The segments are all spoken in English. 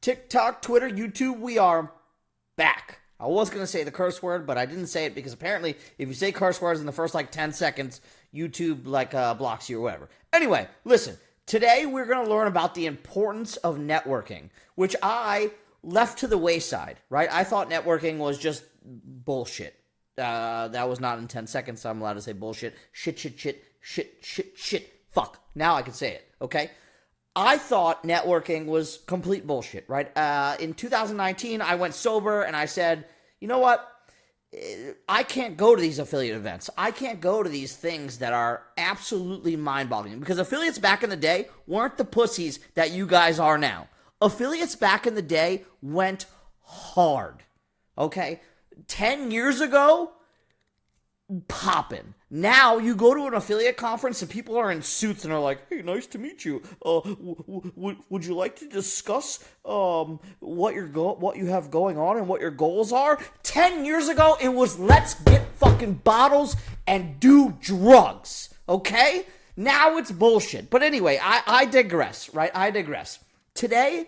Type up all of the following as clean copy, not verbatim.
TikTok, Twitter, YouTube, we are back. I was going to say the curse word, but I didn't say it because apparently if you say curse words in the first 10 seconds, YouTube blocks you or whatever. Anyway, listen, today we're going to learn about the importance of networking, which I left to the wayside, right? I thought networking was just bullshit. That was not in 10 seconds, so I'm allowed to say bullshit. Shit. Fuck. Now I can say it, okay? I thought networking was complete bullshit, right? In 2019, I went sober and I said, you know what? I can't go to these affiliate events. I can't go to these things that are absolutely mind-boggling because affiliates back in the day weren't the pussies that you guys are now. Affiliates back in the day went hard, okay? 10 years ago, poppin'. Now you go to an affiliate conference and people are in suits and are like, "Hey, nice to meet you. Would you like to discuss what you have going on and what your goals are?" 10 years ago, it was let's get fucking bottles and do drugs. Okay? Now it's bullshit. But anyway, I digress. Right? I digress. Today,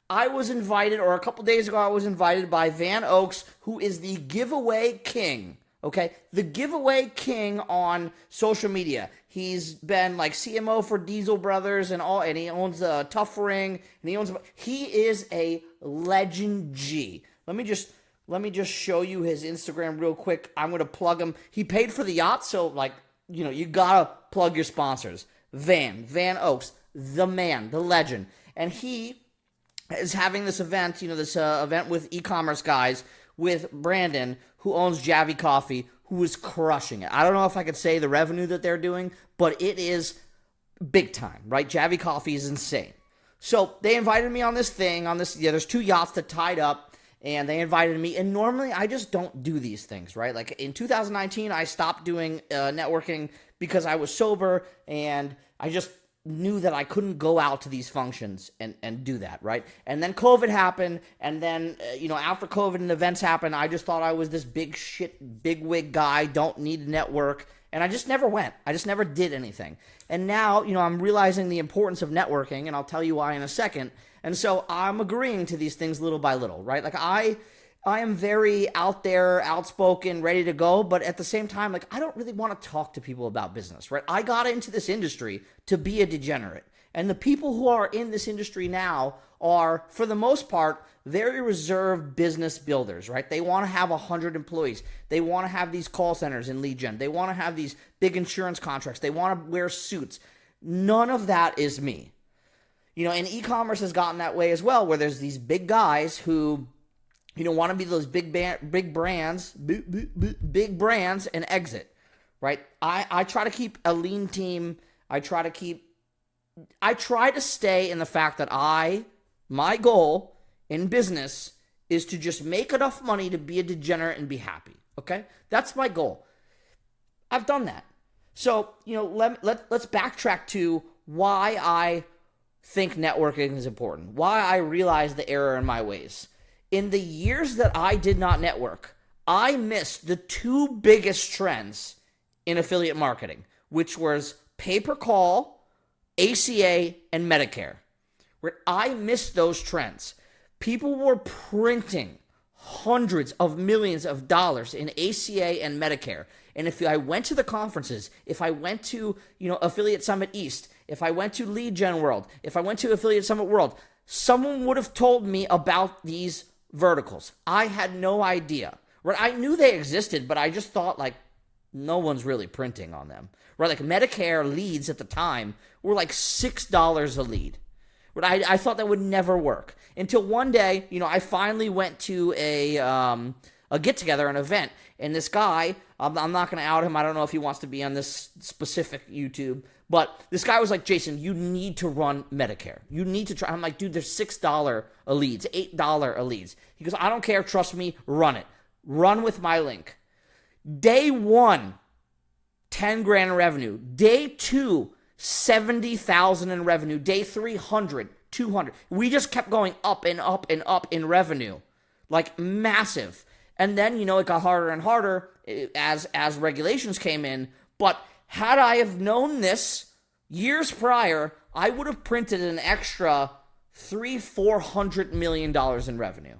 I was invited, or a couple days ago, I was invited by Van Oaks, who is the giveaway king. Okay, the giveaway king on social media. He's been like CMO for Diesel Brothers and he owns a Tough Ring, and he is a legend G. Let me just show you his Instagram real quick. I'm gonna plug him. He paid for the yacht, so you gotta plug your sponsors. Van Oaks, the man, the legend, and he is having this event. This event with e-commerce guys with Brandon, who owns Javi Coffee, who is crushing it. I don't know if I could say the revenue that they're doing, but it is big time, right? Javi Coffee is insane. So they invited me on this thing, there's 2 yachts that tied up, and they invited me, and normally I just don't do these things, right? Like in 2019, I stopped doing networking because I was sober, and I just knew that I couldn't go out to these functions and do that, right? And then COVID happened, and then, after COVID and events happened, I just thought I was this big wig guy, don't need a network, and I just never went. I just never did anything. And now, I'm realizing the importance of networking, and I'll tell you why in a second, and so I'm agreeing to these things little by little, right? Like, I am very out there, outspoken, ready to go, but at the same time, I don't really want to talk to people about business, right? I got into this industry to be a degenerate. And the people who are in this industry now are, for the most part, very reserved business builders, right? They want to have 100 employees. They want to have these call centers in lead gen. They want to have these big insurance contracts. They want to wear suits. None of that is me. And e-commerce has gotten that way as well, where there's these big guys who want to be those big brands and exit, right? I try to keep a lean team. I try to stay in the fact that my goal in business is to just make enough money to be a degenerate and be happy, okay? That's my goal. I've done that. So, let's backtrack to why I think networking is important, why I realize the error in my ways. In the years that I did not network, I missed the 2 biggest trends in affiliate marketing, which was pay-per-call, ACA, and Medicare. Where I missed those trends. People were printing hundreds of millions of dollars in ACA and Medicare. And if I went to the conferences, if I went to, Affiliate Summit East, if I went to Lead Gen World, if I went to Affiliate Summit World, someone would have told me about these verticals. I had no idea. Right? I knew they existed, but I just thought no one's really printing on them. Right? Like Medicare leads at the time were $6 a lead. Right? I thought that would never work until one day, I finally went to a get together, an event, and this guy, I'm not going to out him. I don't know if he wants to be on this specific YouTube, but this guy was like, "Jason, you need to run Medicare. You need to try." I'm like, "Dude, there's $6 a leads, $8 a leads." He goes, "I don't care. Trust me. Run it. Run with my link." Day 1, 10 grand in revenue. Day 2, 70,000 in revenue. Day 3, 100, 200. We just kept going up and up and up in revenue, massive. And then, it got harder and harder as regulations came in. But had I have known this years prior, I would have printed an extra $400 million in revenue.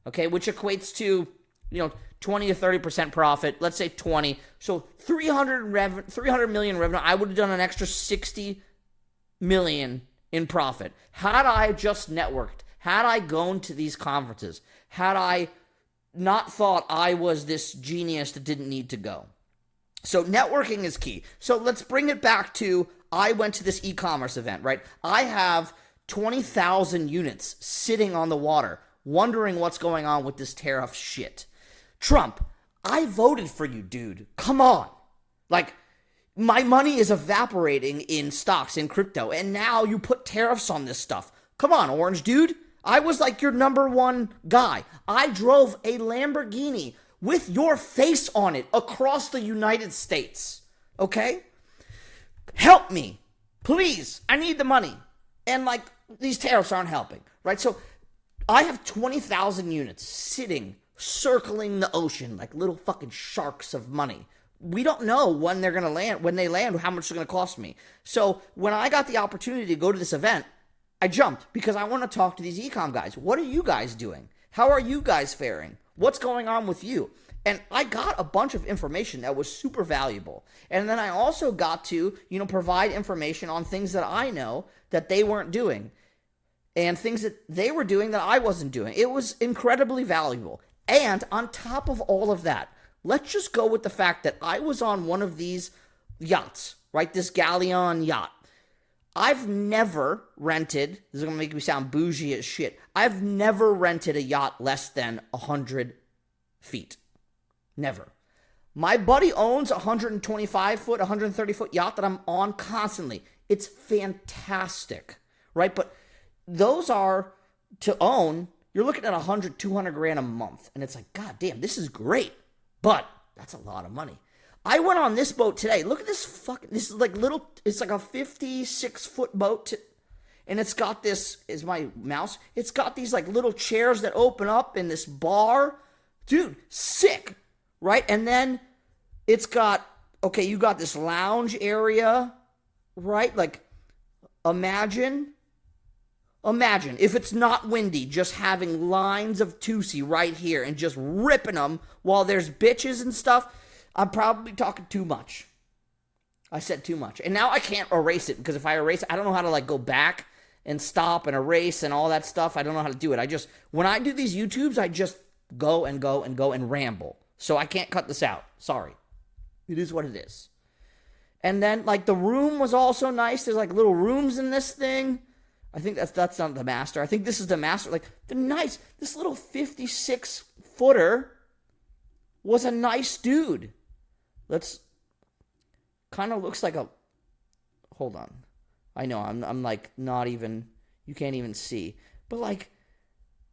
Okay, which equates to, 20 to 30% profit. Let's say 20. So 300 million revenue. I would have done an extra 60 million in profit. Had I just networked, had I gone to these conferences, had I not thought I was this genius that didn't need to go. So networking is key. So let's bring it back to, I went to this e-commerce event, right? I have 20,000 units sitting on the water, wondering what's going on with this tariff shit. Trump, I voted for you, dude. Come on. Like, my money is evaporating in stocks, in crypto, and now you put tariffs on this stuff. Come on, Orange dude. I was like your number one guy. I drove a Lamborghini with your face on it across the United States. Okay? Help me. Please. I need the money. And like, these tariffs aren't helping, right? So I have 20,000 units sitting, circling the ocean like little fucking sharks of money. We don't know when they're going to land, when they land, how much it's going to cost me. So when I got the opportunity to go to this event, I jumped because I want to talk to these e-com guys. What are you guys doing? How are you guys faring? What's going on with you? And I got a bunch of information that was super valuable. And then I also got to, provide information on things that I know that they weren't doing and things that they were doing that I wasn't doing. It was incredibly valuable. And on top of all of that, let's just go with the fact that I was on one of these yachts, right? This galleon yacht. I've never rented, this is going to make me sound bougie as shit, I've never rented a yacht less than 100 feet. Never. My buddy owns a 125-foot, 130-foot yacht that I'm on constantly. It's fantastic, right? But those are, to own, you're looking at 100, 200 grand a month. And it's like, God damn, this is great. But that's a lot of money. I went on this boat today. Look at this this is like little, it's like a 56-foot boat. And it's got this, is my mouse? It's got these like little chairs that open up in this bar. Dude, sick, right? And then it's got, okay, you got this lounge area, right? Like, imagine if it's not windy, just having lines of Tusi right here and just ripping them while there's bitches and stuff. I'm probably talking too much. I said too much. And now I can't erase it because if I erase it, I don't know how to like go back and stop and erase and all that stuff. I don't know how to do it. When I do these YouTubes, I just go and go and go and ramble. So I can't cut this out. Sorry. It is what it is. And then like the room was also nice. There's like little rooms in this thing. I think that's not the master. I think this is the master. Like this little 56-footer was a nice dude. Kind of looks like a, hold on. I know, I'm like not even, you can't even see. But like,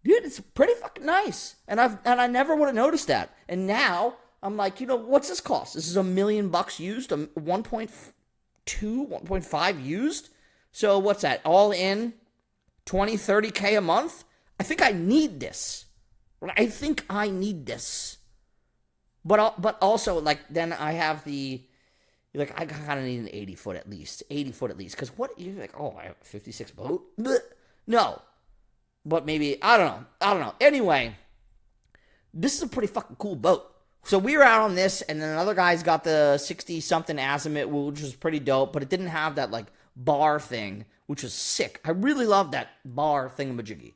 dude, it's pretty fucking nice. And I never would have noticed that. And now I'm like, what's this cost? This is $1 million used, 1.2, 1.5 used. So what's that? All in 20, 30K a month? I think I need this. I think I need this. But also, like, then I have the, like, I kind of need an 80-foot at least. 80-foot at least. Because what, you're like, oh, I have a 56 boat? Blech. No. But maybe, I don't know. Anyway, this is a pretty fucking cool boat. So we were out on this, and then another guy's got the 60-something Azimut, which was pretty dope, but it didn't have that, like, bar thing, which was sick. I really love that bar thingamajiggy.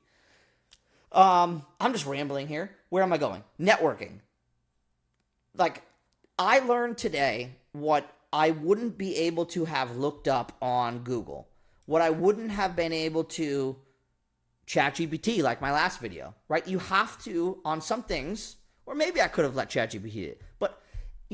I'm just rambling here. Where am I going? Networking. Like, I learned today what I wouldn't be able to have looked up on Google. What I wouldn't have been able to ChatGPT, like my last video, right? You have to, on some things, or maybe I could have let ChatGPT do it, but,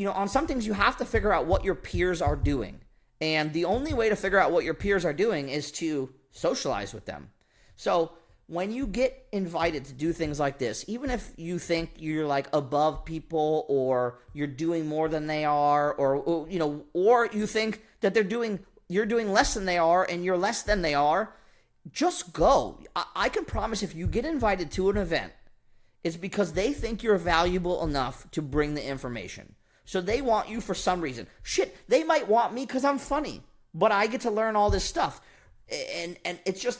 on some things you have to figure out what your peers are doing. And the only way to figure out what your peers are doing is to socialize with them. So when you get invited to do things like this, even if you think you're like above people or you're doing more than they are, or you think that you're doing less than they are and you're less than they are, just go. I can promise if you get invited to an event, it's because they think you're valuable enough to bring the information. So they want you for some reason. Shit, they might want me because I'm funny, but I get to learn all this stuff. And it's just,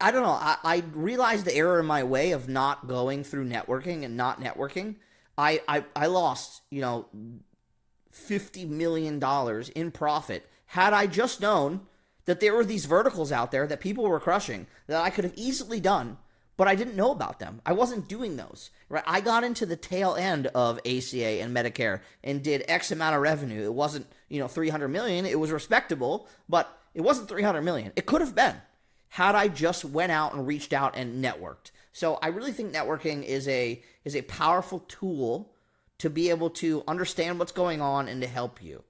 I don't know. I realized the error in my way of not going through networking and not networking. I lost, $50 million in profit had I just known that there were these verticals out there that people were crushing that I could have easily done, but I didn't know about them. I wasn't doing those. Right? I got into the tail end of ACA and Medicare and did X amount of revenue. It wasn't, 300 million. It was respectable, but it wasn't 300 million. It could have been had I just went out and reached out and networked. So I really think networking is a powerful tool to be able to understand what's going on and to help you.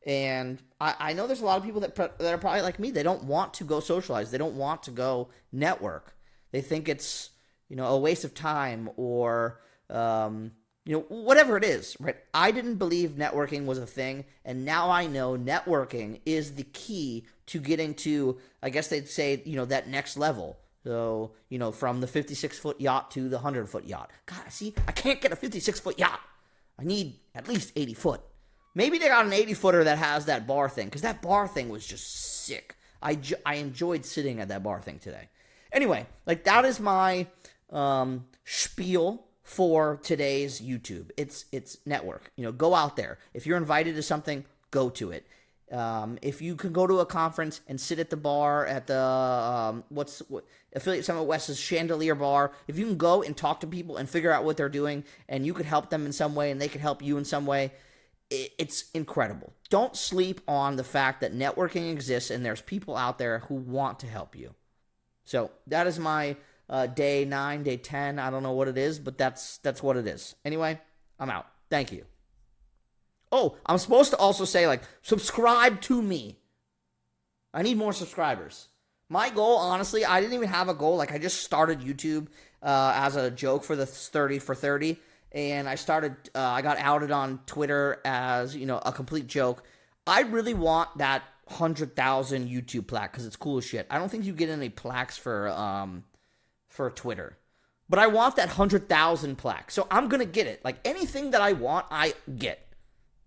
And I know there's a lot of people that are probably like me. They don't want to go socialize. They don't want to go network. They think it's, a waste of time or, whatever it is, right? I didn't believe networking was a thing. And now I know networking is the key to getting to, I guess they'd say, that next level. So, from the 56-foot yacht to the 100-foot yacht. God, see, I can't get a 56-foot yacht. I need at least 80 foot. Maybe they got an 80-footer that has that bar thing, because that bar thing was just sick. I enjoyed sitting at that bar thing today. Anyway, that is my spiel for today's YouTube. It's network. Go out there. If you're invited to something, go to it. If you can go to a conference and sit at the bar at the Affiliate Summit West's Chandelier Bar, if you can go and talk to people and figure out what they're doing, and you could help them in some way, and they could help you in some way, it's incredible. Don't sleep on the fact that networking exists and there's people out there who want to help you. So that is my day 9, day 10. I don't know what it is, but that's what it is. Anyway, I'm out. Thank you. Oh, I'm supposed to also say, subscribe to me. I need more subscribers. My goal, honestly, I didn't even have a goal. I just started YouTube as a joke for the 30 for 30. And I got outed on Twitter as, a complete joke. I really want that 100,000 YouTube plaque because it's cool as shit. I don't think you get any plaques for Twitter. But I want that 100,000 plaque. So I'm going to get it. Anything that I want, I get.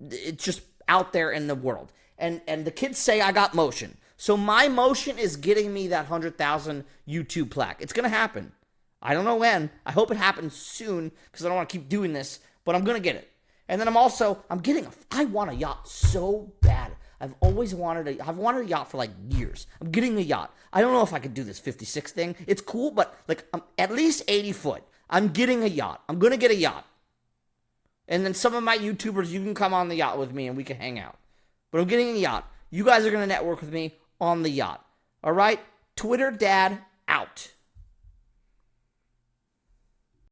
It's just out there in the world. And the kids say I got motion. So my motion is getting me that 100,000 YouTube plaque. It's going to happen. I don't know when. I hope it happens soon because I don't want to keep doing this, but I'm going to get it. And then I want a yacht so bad. I've wanted a yacht for years. I'm getting a yacht. I don't know if I could do this 56 thing. It's cool, but I'm at least 80 foot. I'm getting a yacht. I'm going to get a yacht. And then some of my YouTubers, you can come on the yacht with me and we can hang out. But I'm getting a yacht. You guys are going to network with me on the yacht. All right? Twitter Dad out.